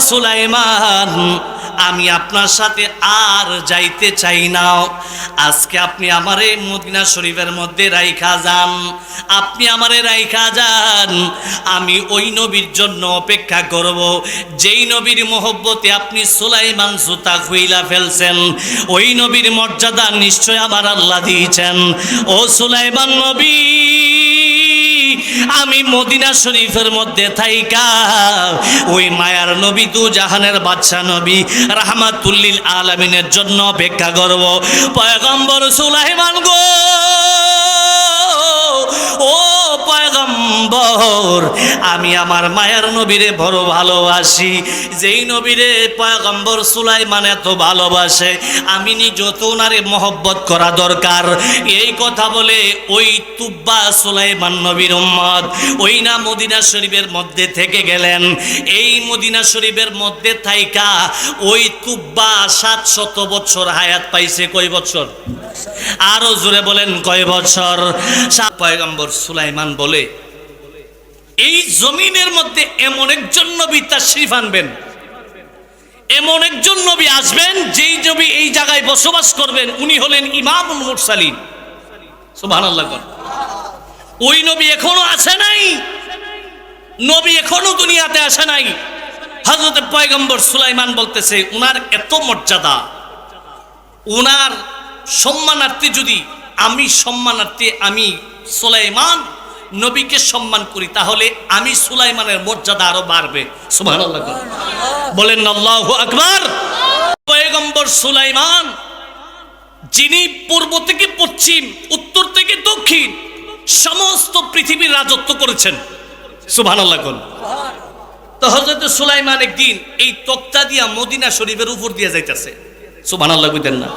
সুলাইমান, আমি আপনার সাথে আর যাইতে চাই না। আজকে আপনি আমারে মদিনা শরীফের মধ্যে রাইখা যান, আপনি আমারে রাইখা যান। আমি ওই নবীর জন্য অপেক্ষা করব যেই নবীর মহব্বতে আপনি সুলাইমান জুতা খুইলা ফেলছেন। ওই নবীর মর্যাদা নিশ্চয় আমার আল্লাহ দিয়েছেন। ও সুলাইমান নবী, আমি মদিনা শরীফের মধ্যে থাইকা ওই মায়ার নবী, দু জাহানের বাদশা নবী রাহমাতুল্লিল আলামিনের জন্য অপেক্ষা করব। পয়গম্বর সুলাইমান গো, ও পয়গম্বর, আমি আমার মায়ার নবীরে বড় ভালোবাসি। যেই নবীরে পয়গম্বর সুলাইমান এত ভালোবাসে, আমি নিজে তো ওনারে মহব্বত করা দরকার। এই কথা বলে ওই তুব্বা সুলাইমান নবীর উম্মত ওই না মদিনা শরীফের মধ্যে থেকে গেলেন। এই মদিনা শরীফের মধ্যে থাইকা ওই তুব্বা 700 বছর হায়াত পাইছে। কয় বছর? আরো জোরে বলেন, কয় বছর? পয়গম্বর সুলাইমান বলে, এই জমিনের মধ্যে এমন একজন নবী তাশরীফ আনবেন, এমন একজন নবী আসবেন যেই নবী এই জায়গায় বসবাস করবেন, উনি হলেন ইমামুল মুরসালিন। সুবহানাল্লাহ। ওই নবী এখনো আসে নাই, নবী এখনো দুনিয়াতে আসে নাই। হযরত পয়গম্বর সুলাইমান বলতেছে, উনার এত মর্যাদা, উনার সম্মানার্থে যদি আমি সুলাইমান নবীকে সম্মান করি, তাহলে আমি সুলাইমানের মর্যাদা আরো বাড়বে। সুবহানাল্লাহ বলেন, আল্লাহু আকবার। পয়গম্বর সুলাইমান, যিনি পূর্ব থেকে পশ্চিম, উত্তর থেকে দক্ষিণ সমস্ত পৃথিবীর রাজত্ব করেছেন। সুবহানাল্লাহ। তো হযরত সুলাইমান একদিন এই তক্তা দিয়া মদিনা শরীফের উপর দিয়ে যাইতেছে। সুবহানাল্লাহ কইতেন না?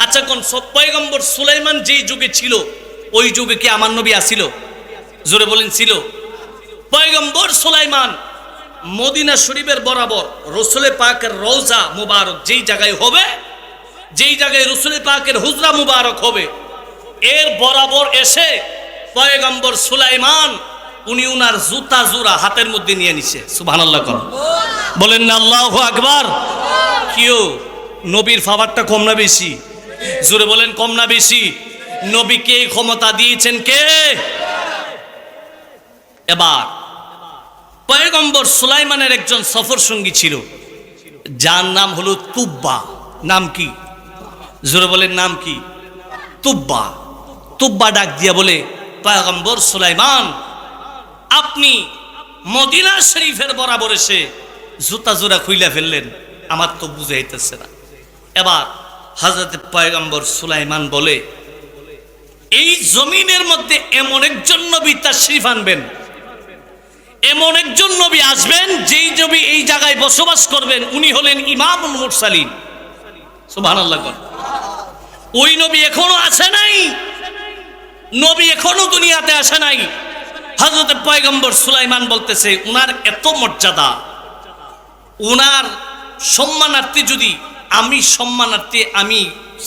আচ্ছা, কোন সব পয়গম্বর সুলাইমান যেই যুগে ছিল, ওই যুগে কি আমার নবী আসিল? জোরে বলেন, ছিল? পয়গম্বর সুলাইমান মদিনা শরীফের বরাবর রাসূল পাকের রওজা মুবারক যেই জায়গায় হবে, যেই জায়গায় রাসূল পাকের হুজরা মুবারক হবে, এর বরাবর এসে পয়গম্বর সুলাইমান উনি উনার জুতা জোড়া হাতের মধ্যে নিয়ে নিছে। সুবহানাল্লাহ বলেন না, আল্লাহু আকবার। কিও নবীর পাওয়ারটা কম না বেশি? জোরে বলেন, কম না বেশি? নবীকে ক্ষমতা দিয়েছেন কে? এবার পয়গম্বর সুলাইমানের একজন সফর সঙ্গী ছিল, যার নাম হলো তুব্বা। নাম কি? জোরে বলেন, নাম কি? তুব্বা। তুব্বা ডাক দিয়া বলে, পয়গম্বর সুলাইমান, আপনি মদিনা শরীফের বরাবর এসে জুতা জোড়া খুইলা ফেললেন, আমার তো বুঝে হইতেছে না। এবার হযরত পয়গম্বর সুলাইমান বলে, এই জমিনের মধ্যে এমন একজন নবী তাশরীফ আনবেন, এমন একজন নবী আসবেন যেই নবী এই জায়গায় বসবাস করবেন, উনি হলেন ইমামুল মুরসালিন। সুবহানাল্লাহ। ওই নবী এখনো আসে নাই, নবী এখনো দুনিয়াতে আসে নাই। হযরত পয়গম্বর সুলাইমান বলতেছে, উনার এত মর্যাদা, উনার সম্মানার্থে যদি আমি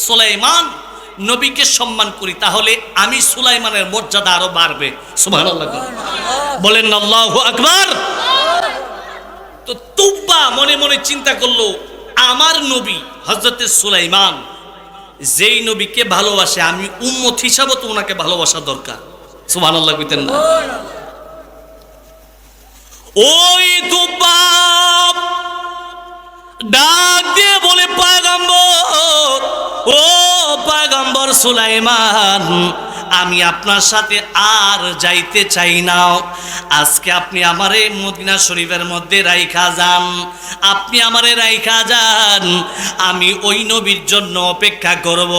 সুলাইমান নবীকে সম্মান করি, তাহলে আমি সুলাইমানের মর্যাদা আরো বাড়বে। সুবহানাল্লাহ বলেন, আল্লাহু আকবার। তো তুব্বা মনে মনে চিন্তা করলো, আমার নবী হযরত সুলাইমান যেই নবীকে ভালোবাসে, আমি উম্মত হিসাবে তো ওনাকে ভালোবাসা দরকার। সুবহানাল্লাহ কইতেন না? ওই তুব্বা ডাক দিয়ে বলে, পয়গম্বর, ও পয়গম্বর সুলাইমান, আমি আপনার সাথে আর যাইতে চাই না। আজকে আপনি আমারে মদিনা শরীফের মধ্যে রাইখা যান, আপনি আমারে রাইখা যান। আমি ওই নবীর জন্য অপেক্ষা করব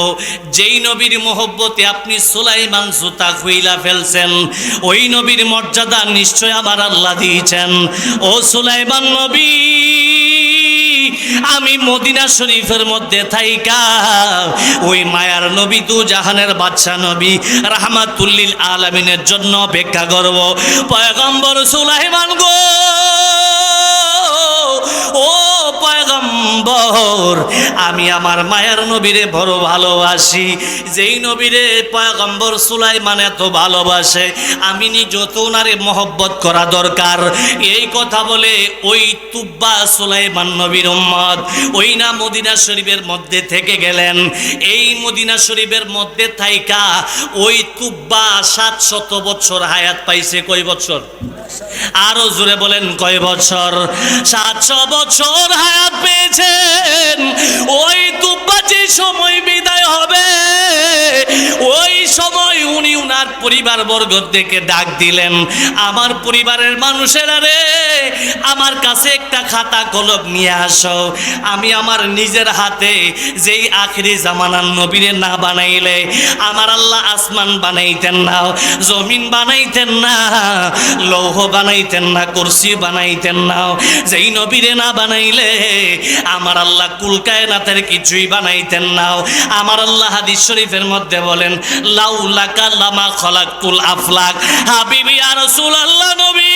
যেই নবীর মহব্বতে আপনি সুলাইমান জুতা খুইলা ফেলছেন। ওই নবীর মর্যাদা নিশ্চয় আমার আল্লাহ দিয়েছেন। ও সুলাইমান নবী, আমি মদিনা শরীফের মধ্যে থাইকা ওই মায়ার নবী, দু জাহানের বাদশা নবী রাহমাতুল্লিল আলামিনের জন্য অপেক্ষা করব। পয়গম্বর সুলাইমান গো, ও পয়গম্বর, আমি আমি আমার মায়ের নবীরে বড় ভালোবাসি। যেই নবীরে পয়গম্বর সুলাইমান এত ভালোবাসে, আমি নিজেও তো ওনারে মহব্বত করা দরকার। এই কথা বলে ওই তুব্বা সুলাইমান নবীর উম্মত ওই না মদিনা শরীফের মধ্যে থেকে গেলেন। এই মদিনা শরীফের মধ্যে থাইকা ওই তুব্বা 700 বছর হায়াত পাইছে। কয় বছর? আরো জোরে বলেন কয় বছর? 700 বছর হায়াত পেয়েছেন। ওই তুব্বা যে সময় বিদায় হবে, ওই সময় উনি উনার পরিবার বর্গ থেকে ডাক দিলেন, আমার পরিবারের মানুষেরা রে, আমার কাছে একটা খাতা কলম নিয়ে আসো। আমি আমার নিজের হাতে যেই আখিরি জামানার নবীরে না বানাইলে আমার আল্লাহ আসমান বানাইতেন না, জমিন বানাইতেন না, লৌহ বানাইতেন না, কুরসি বানাইতেন না। যেই নবীরে না বানাইলে আমার আল্লাহ কুল কায়নাতের কিছুই বানাইতেন না। আমার আল্লাহ হাদিস শরীফের মধ্যে বলেন, লাউলাকা লামা খলাকুল আফলাক। হাবিবি ইয়া রাসূলুল্লাহ, নবী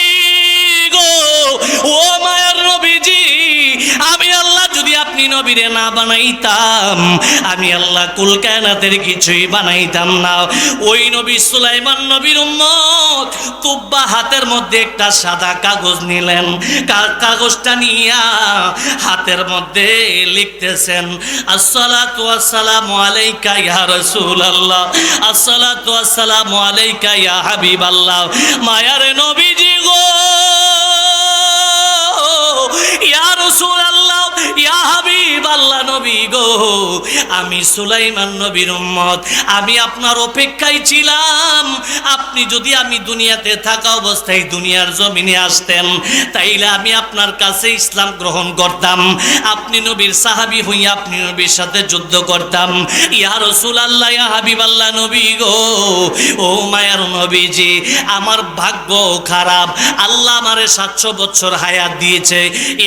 গো, ও মায়ের নবীজি, আমি আল্লাহ যদি আপনি নবীরে না বানাইতাম, আমি আল্লাহ কুল কায়নাতের কিছুই বানাইতাম না। ওই নবী সুলাইমান নবীর উম্মত তুব্বা হাতের মধ্যে একটা সাদা কাগজ নিলেন। কাগজটা নিয়া হাতের মধ্যে লিখতেছেন, আসসালাতু ওয়াসসালামু আলাইকা ইয়া রাসূলুল্লাহ, আসসালাতু ওয়াসসালামু আলাইকা ইয়া হাবিবাল্লাহ। মায়ার নবীজি গো, ইয়া রাসূলুল্লাহ, ইয়া হাবিবাল্লাহ, নবী গো, আমি সুলাইমান নবীর উম্মত, আমি আপনার অপেক্ষায় ছিলাম। আপনি যদি আমি দুনিয়াতে থাকা অবস্থায় দুনিয়ার জমিনে আসতেন, তাইলে আমি আপনার কাছে ইসলাম গ্রহণ করতাম। আপনি নবীর সাহাবী হইয়া আপনি নবীর সাথে যুদ্ধ করতাম। ইয়া রাসূলুল্লাহ, ইয়া হাবিবাল্লাহ, নবী গো, ও মায়ার নবীজি, আমার ভাগ্য খারাপ। আল্লাহ আমারে 700 বছর হায়াত দিয়েছে।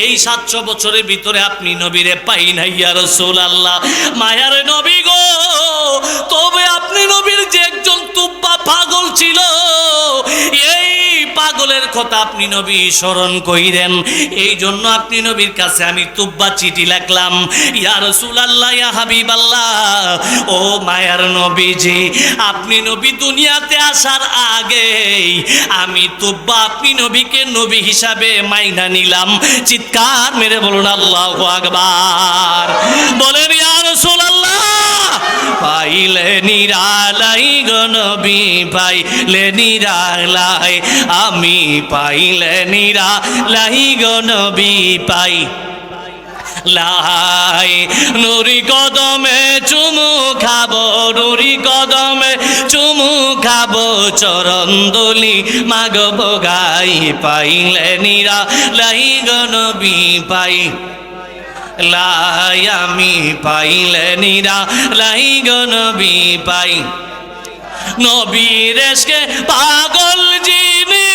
এই 700 বছরের ভিতরে আপনি নবীরে পাই নাই ইয়া রাসূলুল্লাহ। মায়ার নবী গো, তবে আপনি নবীর যে একজন তুব্বা পাগল ছিল, এই পাগলের কথা আপনি নবী স্মরণ কইরেন, এই জন্য আপনি নবীর কাছে আমি তুব্বা চিঠি লিখলাম। ইয়া রাসূলুল্লাহ, ইয়া হাবিবাল্লাহ, ও মায়ার নবীজি, আপনি নবী দুনিয়াতে আসার আগে আমি তুব্বা আপনি নবীকে নবী হিসাবে মাইনা নিলাম। চিৎকার মেরে বলুন আল্লাহু আকবার। বলেন ইয়া রাসূলুল্লাহ। পাইলে নিরালাই গো নবী, পাইলে নিরালাই, আমি পাইলে নিরালাই গো নবী, পাই লাই। নুরি কদমে চুমু খাবো, নুরি কদমে চুমু খাবো, চরণ দুলি মাগবো গাই, পাইলে নিরালাই গো নবী, পাই লাই, আমি পাইলে নিরালাই গো নবী, পাই। নবীর এসকে পাগল যিনি,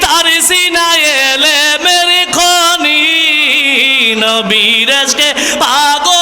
তার সিনায় এলে মেরে খনি, নবীর এসকে পাগল